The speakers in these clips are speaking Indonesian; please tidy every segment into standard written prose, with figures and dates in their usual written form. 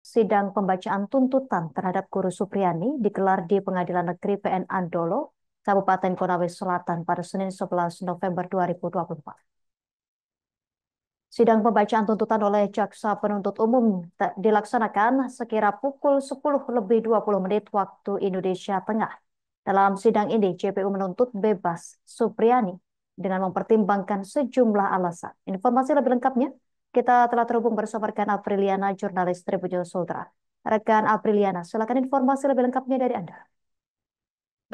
sidang pembacaan tuntutan terhadap Guru Supriyani digelar di Pengadilan Negeri PN Andolo, Kabupaten Konawe Selatan pada Senin 11 November 2024. Sidang pembacaan tuntutan oleh Jaksa Penuntut Umum dilaksanakan sekira pukul 10:20 waktu Indonesia Tengah. Dalam sidang ini, JPU menuntut bebas Supriyani dengan mempertimbangkan sejumlah alasan. Informasi lebih lengkapnya, kita telah terhubung bersama rekan Apriliana, jurnalis Tribun Sultra. Rekan Apriliana, silakan informasi lebih lengkapnya dari Anda.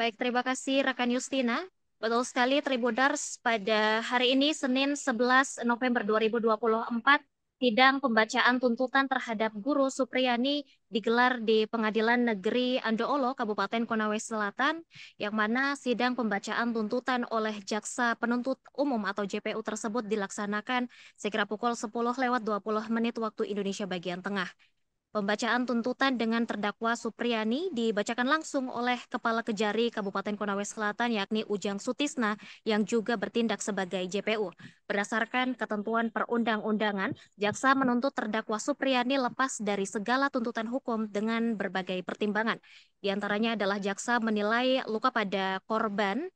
Baik, terima kasih rekan Justina. Betul sekali Tribuners, pada hari ini Senin 11 November 2024, sidang pembacaan tuntutan terhadap Guru Supriyani digelar di Pengadilan Negeri Andoolo, Kabupaten Konawe Selatan, yang mana sidang pembacaan tuntutan oleh Jaksa Penuntut Umum atau JPU tersebut dilaksanakan sekira pukul 10:20 waktu Indonesia bagian tengah. Pembacaan tuntutan dengan terdakwa Supriyani dibacakan langsung oleh Kepala Kejari Kabupaten Konawe Selatan yakni Ujang Sutisna yang juga bertindak sebagai JPU. Berdasarkan ketentuan perundang-undangan, jaksa menuntut terdakwa Supriyani lepas dari segala tuntutan hukum dengan berbagai pertimbangan. Di antaranya adalah jaksa menilai luka pada korban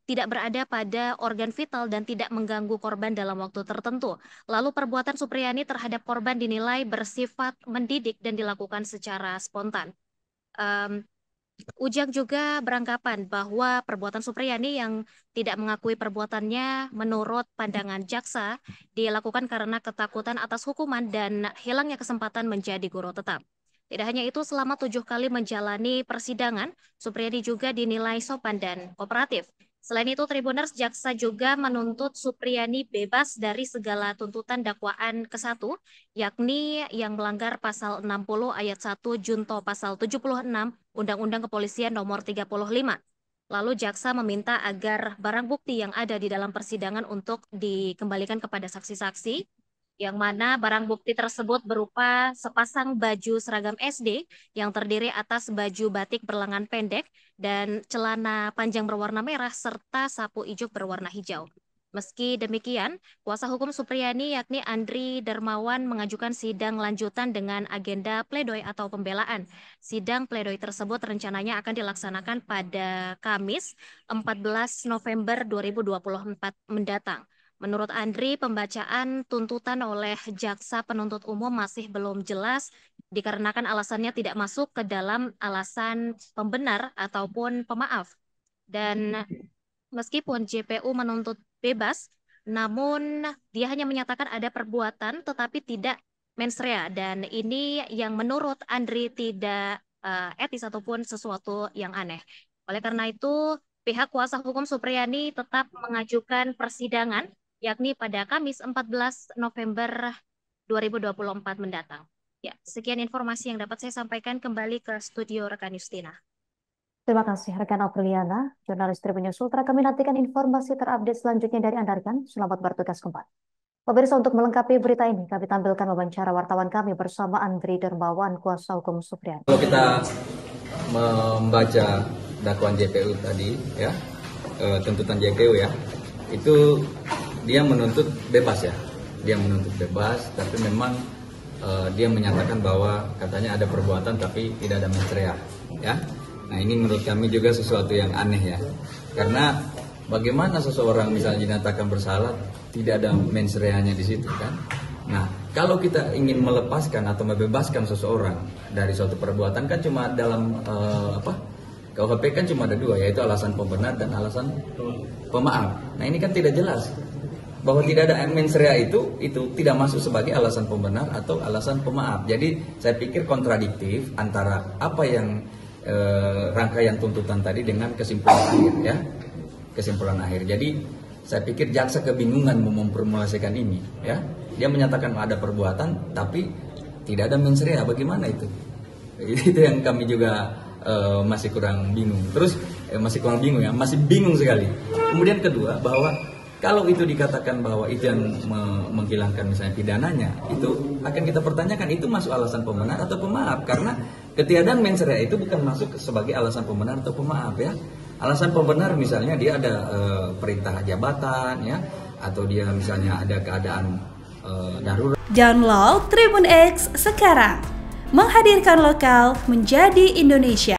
tidak berada pada organ vital dan tidak mengganggu korban dalam waktu tertentu. Lalu perbuatan Supriyani terhadap korban dinilai bersifat mendidik dan dilakukan secara spontan. Ujang juga beranggapan bahwa perbuatan Supriyani yang tidak mengakui perbuatannya menurut pandangan jaksa dilakukan karena ketakutan atas hukuman dan hilangnya kesempatan menjadi guru tetap. Tidak hanya itu, selama 7 kali menjalani persidangan, Supriyani juga dinilai sopan dan kooperatif. Selain itu, Tribuners, jaksa juga menuntut Supriyani bebas dari segala tuntutan dakwaan ke-1, yakni yang melanggar pasal 60 ayat 1 junto pasal 76 Undang-Undang Kepolisian nomor 35. Lalu jaksa meminta agar barang bukti yang ada di dalam persidangan untuk dikembalikan kepada saksi-saksi, yang mana barang bukti tersebut berupa sepasang baju seragam SD yang terdiri atas baju batik berlengan pendek dan celana panjang berwarna merah serta sapu ijuk berwarna hijau. Meski demikian, kuasa hukum Supriyani yakni Andri Darmawan mengajukan sidang lanjutan dengan agenda pledoi atau pembelaan. Sidang pledoi tersebut rencananya akan dilaksanakan pada Kamis 14 November 2024 mendatang. Menurut Andri, pembacaan tuntutan oleh jaksa penuntut umum masih belum jelas dikarenakan alasannya tidak masuk ke dalam alasan pembenar ataupun pemaaf. Dan meskipun JPU menuntut bebas, namun dia hanya menyatakan ada perbuatan tetapi tidak mens rea. Dan ini yang menurut Andri tidak etis ataupun sesuatu yang aneh. Oleh karena itu, pihak kuasa hukum Supriyani tetap mengajukan persidangan yakni pada Kamis 14 November 2024 mendatang. Ya, sekian informasi yang dapat saya sampaikan, kembali ke studio rekan Justina. Terima kasih rekan Apriliana, jurnalis Tribun Sultra. Kami nantikan informasi terupdate selanjutnya dari Anda rekan. Selamat bertugas kembali. Pemirsa, untuk melengkapi berita ini, kami tampilkan wawancara wartawan kami bersama Andri Darmawan, kuasa hukum Supriyani. Kalau kita membaca dakwaan JPU tadi, ya, tuntutan JPU ya, itu dia menuntut bebas ya, dia menuntut bebas, tapi memang dia menyatakan bahwa katanya ada perbuatan tapi tidak ada mens rea, ya. Nah, ini menurut kami juga sesuatu yang aneh ya, karena bagaimana seseorang misalnya dinyatakan bersalah tidak ada mens rea-nya di situ kan. Nah, kalau kita ingin melepaskan atau membebaskan seseorang dari suatu perbuatan kan cuma dalam KUHP kan cuma ada dua, yaitu alasan pembenar dan alasan pemaaf. Nah, ini kan tidak jelas bahwa tidak ada mens rea itu tidak masuk sebagai alasan pembenar atau alasan pemaaf. Jadi saya pikir kontradiktif antara apa yang rangkaian tuntutan tadi dengan kesimpulan akhir ya, kesimpulan akhir. Jadi saya pikir jaksa kebingungan memformulasikan ini ya. Dia menyatakan ada perbuatan tapi tidak ada mens rea. Bagaimana itu? Itu yang kami juga masih kurang bingung. Terus masih kurang bingung ya, masih bingung sekali. Kemudian kedua, bahwa kalau itu dikatakan bahwa itu yang menghilangkan misalnya pidananya, itu akan kita pertanyakan itu masuk alasan pembenar atau pemaaf, karena ketiadaan mens rea itu bukan masuk sebagai alasan pembenar atau pemaaf ya. Alasan pembenar misalnya dia ada perintah jabatan ya, atau dia misalnya ada keadaan darurat. Download Tribun X sekarang, menghadirkan lokal menjadi Indonesia.